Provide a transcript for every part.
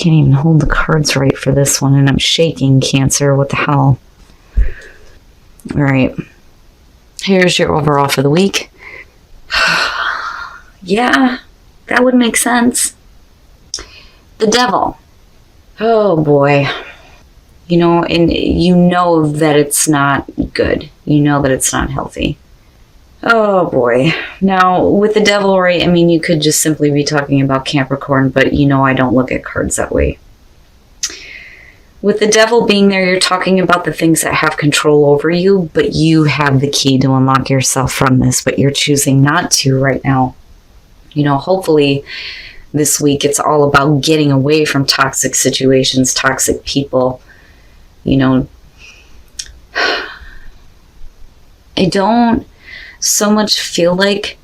can't even hold the cards right for this one, and I'm shaking, Cancer. What the hell? All right. Here's your overall for the week. Yeah, that would make sense. The Devil. Oh, boy. You know, and you know that it's not good. You know that it's not healthy. Oh, boy. Now, with the Devil, right, I mean, you could just simply be talking about Capricorn, but you know I don't look at cards that way. With the Devil being there, you're talking about the things that have control over you, but you have the key to unlock yourself from this, but you're choosing not to right now. You know, hopefully this week it's all about getting away from toxic situations, toxic people. You know, I don't so much feel like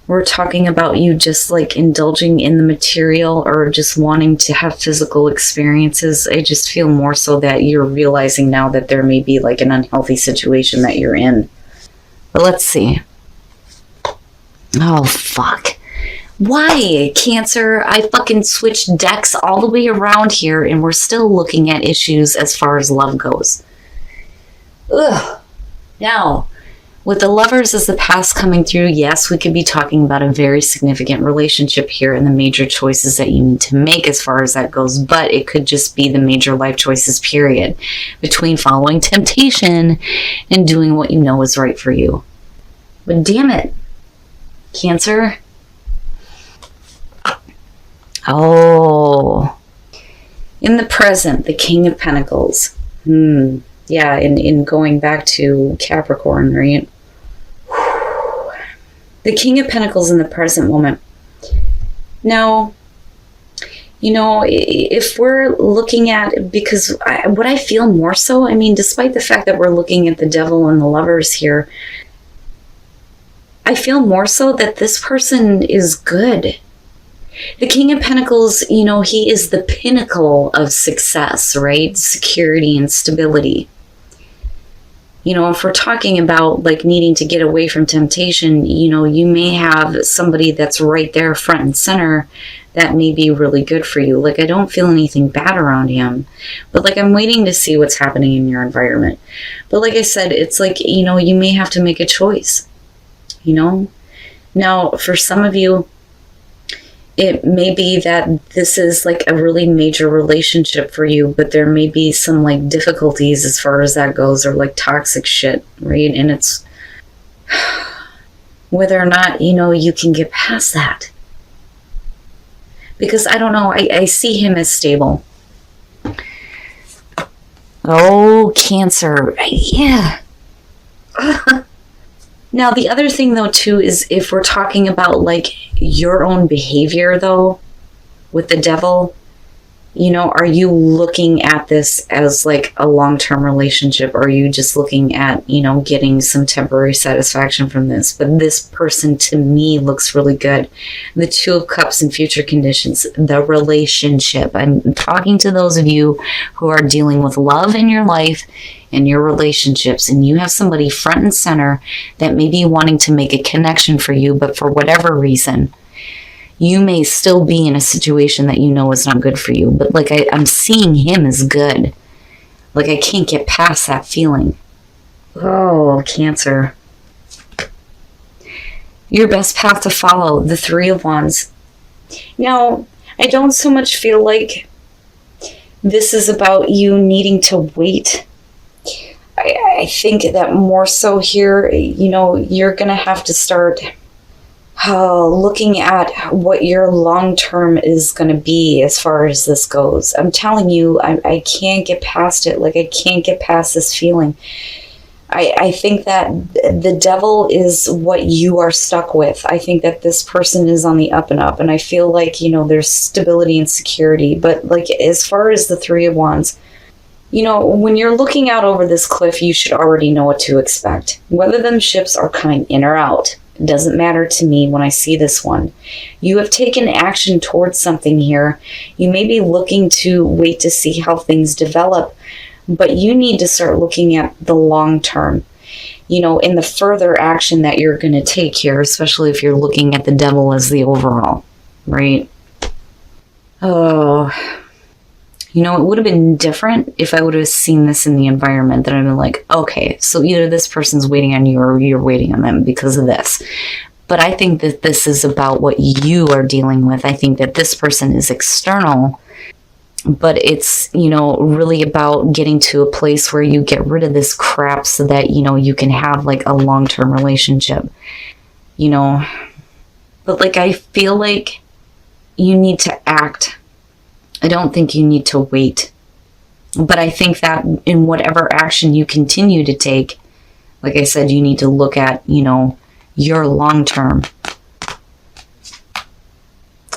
we're talking about you just like indulging in the material or just wanting to have physical experiences. I just feel more so that you're realizing now that there may be like an unhealthy situation that you're in. But let's see. Oh, fuck. Why, Cancer? I fucking switched decks all the way around here and we're still looking at issues as far as love goes. Ugh. Now, with the Lovers as the past coming through, yes, we could be talking about a very significant relationship here and the major choices that you need to make as far as that goes, but it could just be the major life choices, period, between following temptation and doing what you know is right for you. But damn it, Cancer. Oh. In the present, the King of Pentacles. Yeah, in going back to Capricorn, right? The King of Pentacles in the present moment. Now, you know, if we're looking at, because what I feel more so, I mean, despite the fact that we're looking at the Devil and the Lovers here, I feel more so that this person is good. The King of Pentacles, you know, he is the pinnacle of success, right? Security and stability. You know, if we're talking about like needing to get away from temptation, you know, you may have somebody that's right there front and center that may be really good for you. Like, I don't feel anything bad around him, but like, I'm waiting to see what's happening in your environment. But like I said, it's like, you know, you may have to make a choice, you know? Now, for some of you, it may be that this is like a really major relationship for you, but there may be some like difficulties as far as that goes, or like toxic shit, right? And it's whether or not, you know, you can get past that. Because I don't know, I see him as stable. Oh, Cancer. Yeah. Now, the other thing, though, too, is if we're talking about, like, your own behavior, though, with the Devil, you know, are you looking at this as, like, a long-term relationship? Or are you just looking at, you know, getting some temporary satisfaction from this? But this person, to me, looks really good. The Two of Cups and future conditions, the relationship. I'm talking to those of you who are dealing with love in your life and your relationships, and you have somebody front and center that may be wanting to make a connection for you, but for whatever reason, you may still be in a situation that you know is not good for you. But like, I'm seeing him as good. Like, I can't get past that feeling. Oh, Cancer. Your best path to follow, the Three of Wands. Now, I don't so much feel like this is about you needing to wait. I think that more so here, you know, you're going to have to start looking at what your long-term is going to be as far as this goes. I'm telling you, I can't get past it. Like, I can't get past this feeling. I think that the Devil is what you are stuck with. I think that this person is on the up and up, and I feel like, you know, there's stability and security. But like, as far as the Three of Wands, you know, when you're looking out over this cliff, you should already know what to expect. Whether them ships are coming in or out, it doesn't matter to me when I see this one. You have taken action towards something here. You may be looking to wait to see how things develop, but you need to start looking at the long term, you know, in the further action that you're going to take here, especially if you're looking at the Devil as the overall, right? Oh, It would have been different if I would have seen this in the environment, that I'd been like, okay, so either this person's waiting on you or you're waiting on them because of this. But I think that this is about what you are dealing with. I think that this person is external, but it's, really about getting to a place where you get rid of this crap so that, you can have like a long-term relationship, But like, I feel like you need to act. I don't think you need to wait. But I think that in whatever action you continue to take, like I said, you need to look at, your long term.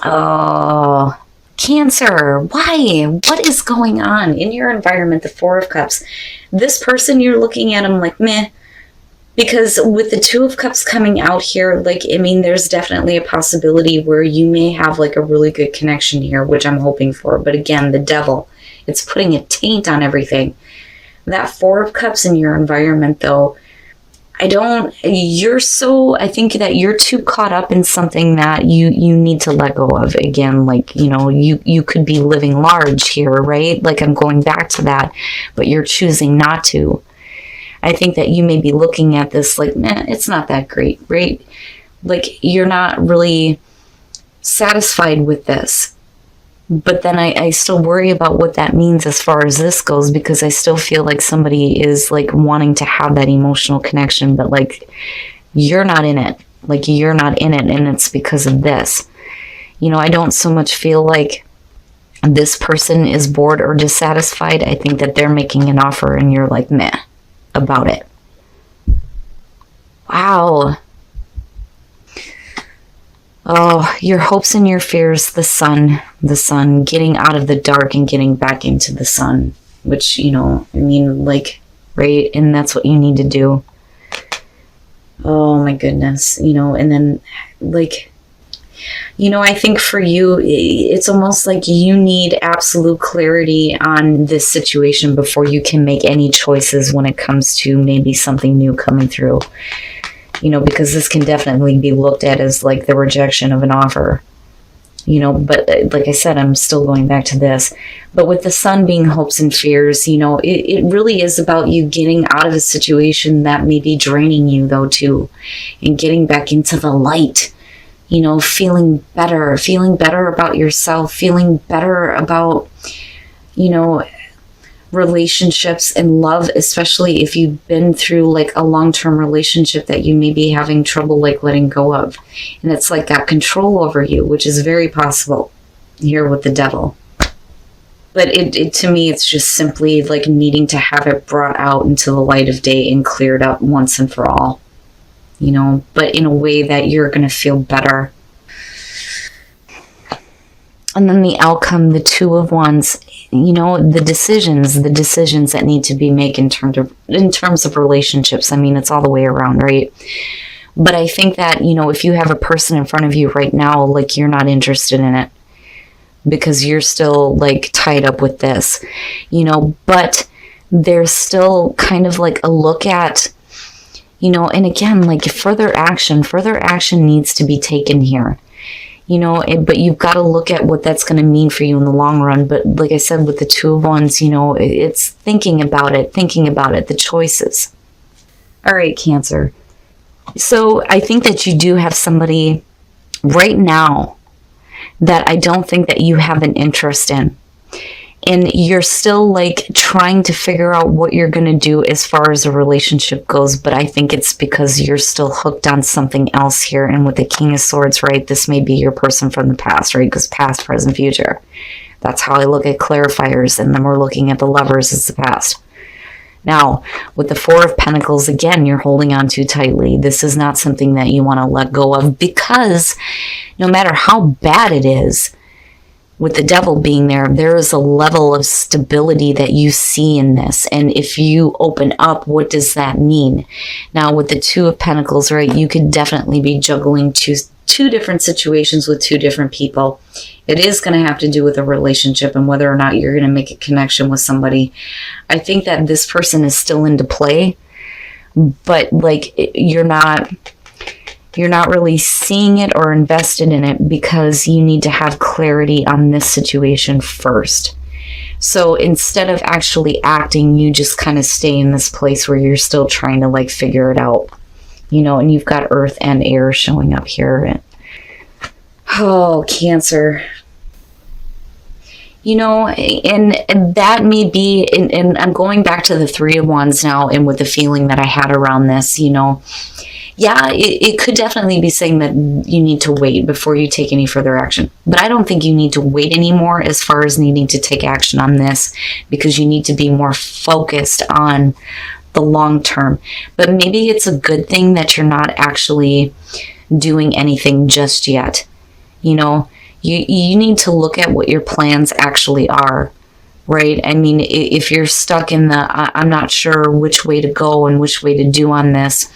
Oh, Cancer. Why? What is going on in your environment? The Four of Cups. This person, you're looking at them like, meh. Because with the Two of Cups coming out here, like, there's definitely a possibility where you may have like a really good connection here, which I'm hoping for. But again, the Devil, it's putting a taint on everything. That Four of Cups in your environment, though, I think that you're too caught up in something that you need to let go of. Again, like, you could be living large here, right? Like, I'm going back to that, but you're choosing not to. I think that you may be looking at this like, nah, it's not that great, right? Like, you're not really satisfied with this. But then I still worry about what that means as far as this goes, because I still feel like somebody is like wanting to have that emotional connection, but like, you're not in it. Like, you're not in it, and it's because of this. I don't so much feel like this person is bored or dissatisfied. I think that they're making an offer and you're like, meh about it. Wow. Oh, your hopes and your fears, the sun, getting out of the dark and getting back into the sun, which, like, right? And that's what you need to do. Oh my goodness, and then like, I think for you, it's almost like you need absolute clarity on this situation before you can make any choices when it comes to maybe something new coming through. Because this can definitely be looked at as like the rejection of an offer. But like I said, I'm still going back to this. But with the sun being hopes and fears, it really is about you getting out of a situation that may be draining you, though, too, and getting back into the light. Feeling better about yourself, feeling better about, relationships and love, especially if you've been through like a long-term relationship that you may be having trouble like letting go of. And it's like got control over you, which is very possible here with the Devil. But it to me, it's just simply like needing to have it brought out into the light of day and cleared up once and for all. But in a way that you're going to feel better. And then the outcome, the Two of Wands, the decisions that need to be made in terms of relationships. It's all the way around, right? But I think that, if you have a person in front of you right now, like, you're not interested in it because you're still like tied up with this, but there's still kind of like a look at, and again, like, further action needs to be taken here. But you've got to look at what that's going to mean for you in the long run. But like I said, with the Two of Wands, it's thinking about it, the choices. All right, Cancer. So I think that you do have somebody right now that I don't think that you have an interest in. And you're still like trying to figure out what you're going to do as far as a relationship goes. But I think it's because you're still hooked on something else here. And with the King of Swords, right, this may be your person from the past, right? Because past, present, future. That's how I look at clarifiers. And then we're looking at the Lovers as the past. Now, with the Four of Pentacles, again, you're holding on too tightly. This is not something that you want to let go of, because no matter how bad it is, with the Devil being there, there is a level of stability that you see in this. And if you open up, what does that mean? Now, with the Two of Pentacles, right, you could definitely be juggling two different situations with two different people. It is going to have to do with a relationship and whether or not you're going to make a connection with somebody. I think that this person is still into play, but like, you're not really seeing it or invested in it because you need to have clarity on this situation first. So instead of actually acting, you just kind of stay in this place where you're still trying to like figure it out, and you've got earth and air showing up here. Oh, Cancer. And that may be, and I'm going back to the Three of Wands now, and with the feeling that I had around this, yeah, it could definitely be saying that you need to wait before you take any further action. But I don't think you need to wait anymore as far as needing to take action on this, because you need to be more focused on the long term. But maybe it's a good thing that you're not actually doing anything just yet. You need to look at what your plans actually are, right? I mean, if you're stuck in I'm not sure which way to go and which way to do on this,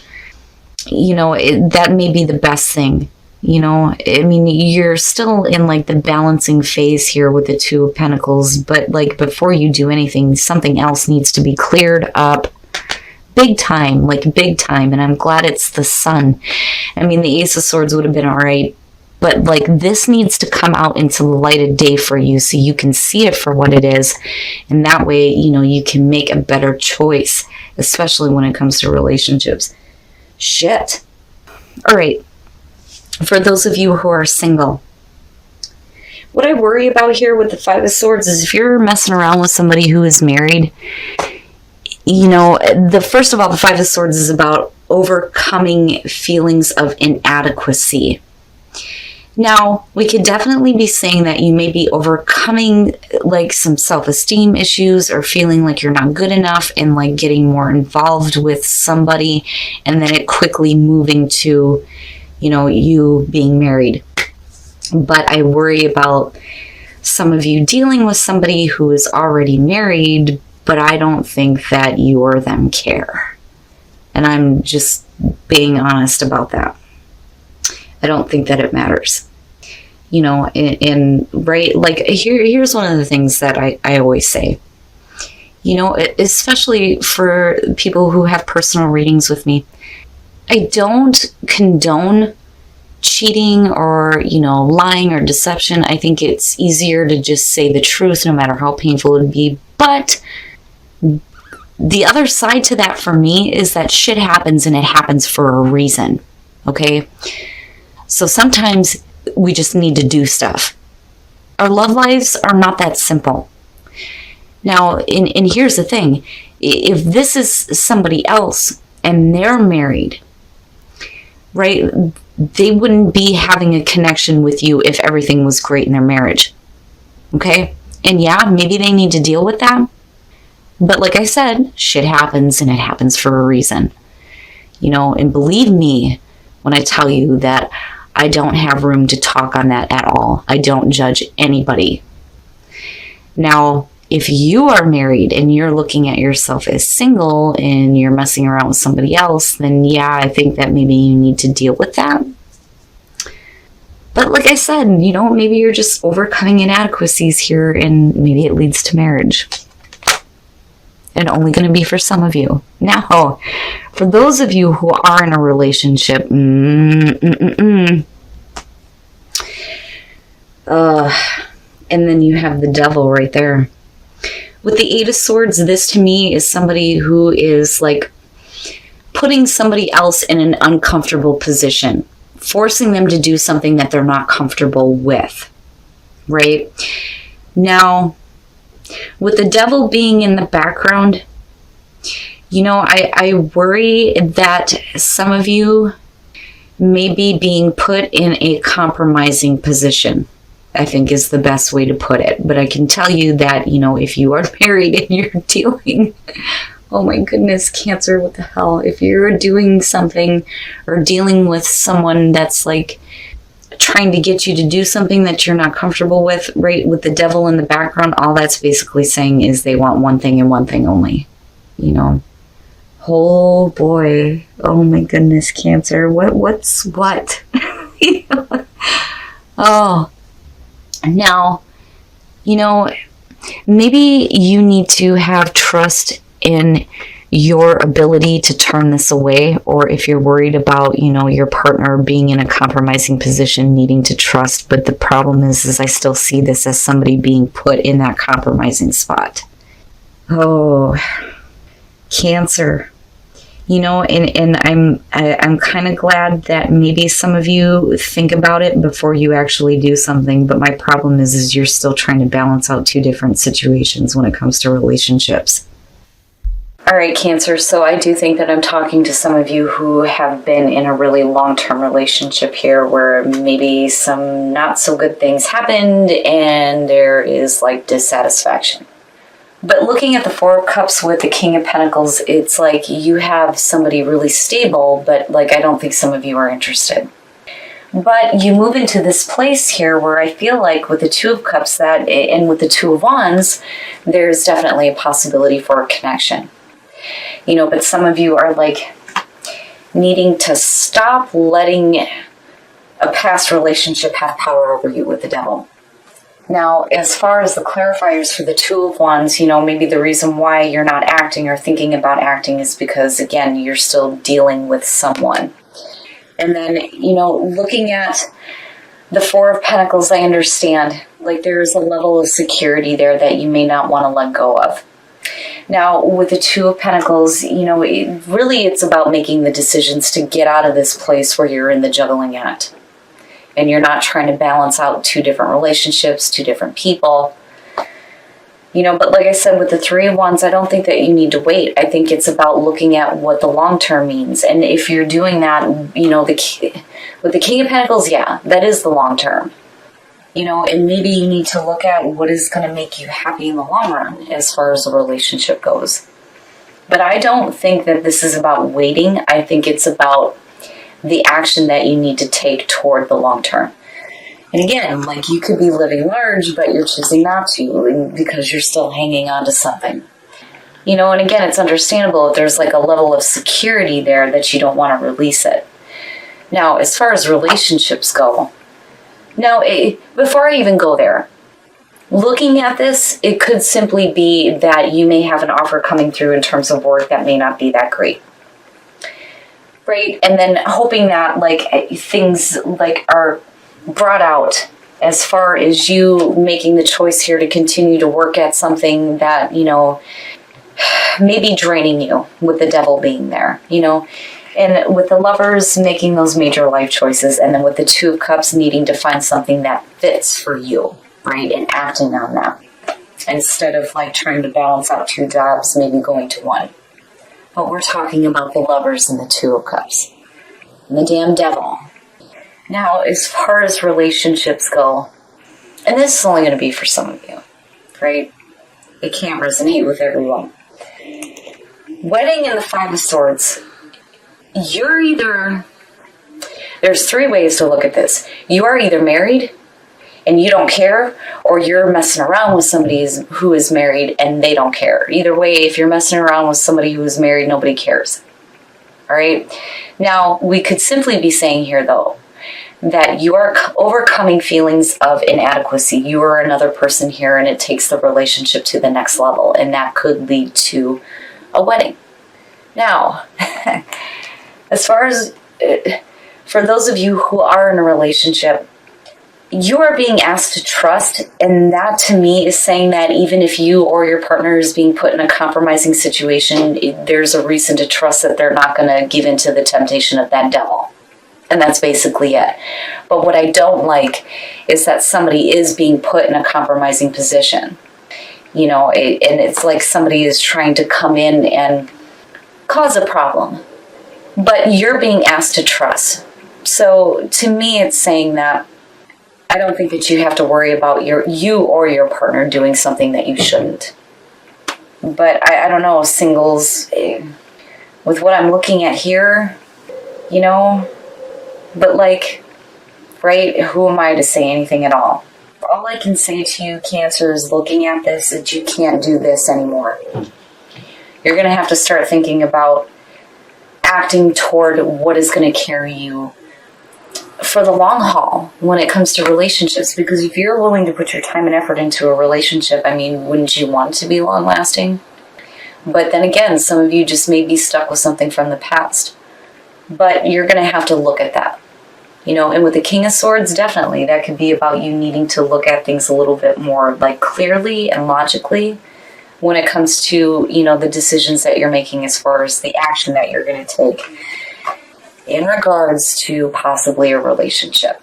that may be the best thing. I mean, you're still in like the balancing phase here with the Two of Pentacles, but like before you do anything, something else needs to be cleared up big time, and I'm glad it's the Sun. I mean, the Ace of Swords would have been all right, but like this needs to come out into the light of day for you so you can see it for what it is. And that way, you can make a better choice, especially when it comes to relationships. Shit. All right. For those of you who are single, what I worry about here with the Five of Swords is if you're messing around with somebody who is married, first of all, the Five of Swords is about overcoming feelings of inadequacy. Now, we could definitely be saying that you may be overcoming like some self-esteem issues or feeling like you're not good enough and like getting more involved with somebody and then it quickly moving to, you being married. But I worry about some of you dealing with somebody who is already married, but I don't think that you or them care. And I'm just being honest about that. I don't think that it matters. Right, like here's one of the things that I always say, especially for people who have personal readings with me, I don't condone cheating or, lying or deception. I think it's easier to just say the truth, no matter how painful it would be. But the other side to that for me is that shit happens and it happens for a reason. Okay? So sometimes we just need to do stuff. Our love lives are not that simple. Now, and here's the thing. If this is somebody else and they're married, right, they wouldn't be having a connection with you if everything was great in their marriage. Okay? And yeah, maybe they need to deal with that. But like I said, shit happens and it happens for a reason. And believe me when I tell you that I don't have room to talk on that at all. I don't judge anybody. Now, if you are married and you're looking at yourself as single and you're messing around with somebody else, then yeah, I think that maybe you need to deal with that. But like I said, maybe you're just overcoming inadequacies here and maybe it leads to marriage. And only going to be for some of you. Now, for those of you who are in a relationship, and then you have the Devil right there. With the Eight of Swords, this to me is somebody who is like putting somebody else in an uncomfortable position, forcing them to do something that they're not comfortable with, right? Now, with the Devil being in the background, I worry that some of you may be being put in a compromising position, I think is the best way to put it. But I can tell you that, if you are married and you're dealing, oh my goodness, Cancer, what the hell? If you're doing something or dealing with someone that's like trying to get you to do something that you're not comfortable with, right, with the Devil in the background, all that's basically saying is they want one thing and one thing only, Oh boy. Oh my goodness, Cancer. What's what? Oh. Now, maybe you need to have trust in your ability to turn this away, or if you're worried about, your partner being in a compromising position, needing to trust. But the problem is I still see this as somebody being put in that compromising spot. Oh, Cancer. And I'm kind of glad that maybe some of you think about it before you actually do something. But my problem is you're still trying to balance out two different situations when it comes to relationships. All right, Cancer. So I do think that I'm talking to some of you who have been in a really long-term relationship here where maybe some not so good things happened and there is like dissatisfaction. But looking at the Four of Cups with the King of Pentacles, it's like you have somebody really stable, but like I don't think some of you are interested. But you move into this place here where I feel like with the Two of Cups and with the Two of Wands, there's definitely a possibility for a connection. But some of you are like needing to stop letting a past relationship have power over you with the Devil. Now, as far as the clarifiers for the Two of Wands, maybe the reason why you're not acting or thinking about acting is because, again, you're still dealing with someone. And then, looking at the Four of Pentacles, I understand, like there's a level of security there that you may not want to let go of. Now, with the Two of Pentacles, it's about making the decisions to get out of this place where you're in the juggling act. And you're not trying to balance out two different relationships, two different people. But like I said, with the Three of Wands, I don't think that you need to wait. I think it's about looking at what the long term means. And if you're doing that, with the King of Pentacles, yeah, that is the long term. And maybe you need to look at what is going to make you happy in the long run as far as the relationship goes. But I don't think that this is about waiting. I think it's about the action that you need to take toward the long term. And again, like you could be living large, but you're choosing not to because you're still hanging on to something. And again, it's understandable if there's like a level of security there that you don't want to release it. Now, as far as relationships go, before I even go there, looking at this, it could simply be that you may have an offer coming through in terms of work that may not be that great. Right? And then hoping that like things like are brought out as far as you making the choice here to continue to work at something that, may be draining you with the Devil being there, and with the Lovers making those major life choices, and then with the Two of Cups needing to find something that fits for you, right? And acting on that instead of like trying to balance out two jobs, maybe going to one. But we're talking about the Lovers and the Two of Cups. And the damn Devil. Now, as far as relationships go, and this is only going to be for some of you, right? It can't resonate with everyone. Wedding and the Five of Swords. There's three ways to look at this. You are either married and you don't care, or you're messing around with somebody who is married and they don't care. Either way, if you're messing around with somebody who is married, nobody cares. All right? Now, we could simply be saying here, though, that you are overcoming feelings of inadequacy. You are another person here, and it takes the relationship to the next level, and that could lead to a wedding. Now, as far as for those of you who are in a relationship, you are being asked to trust, and that to me is saying that even if you or your partner is being put in a compromising situation, there's a reason to trust that they're not going to give in to the temptation of that Devil. And that's basically it. But what I don't like is that somebody is being put in a compromising position. And it's like somebody is trying to come in and cause a problem. But you're being asked to trust. So to me, it's saying that I don't think that you have to worry about you or your partner doing something that you shouldn't. But I don't know, singles, with what I'm looking at here, but like, right, who am I to say anything at all? All I can say to you, Cancer, is looking at this, that you can't do this anymore. You're going to have to start thinking about acting toward what is going to carry you for the long haul when it comes to relationships. Because if you're willing to put your time and effort into a relationship, wouldn't you want it to be long lasting? But then again, some of you just may be stuck with something from the past. But you're going to have to look at that. You know, and with the King of Swords, definitely, that could be about you needing to look at things a little bit more, like, clearly and logically when it comes to, you know, the decisions that you're making as far as the action that you're going to take in regards to possibly a relationship.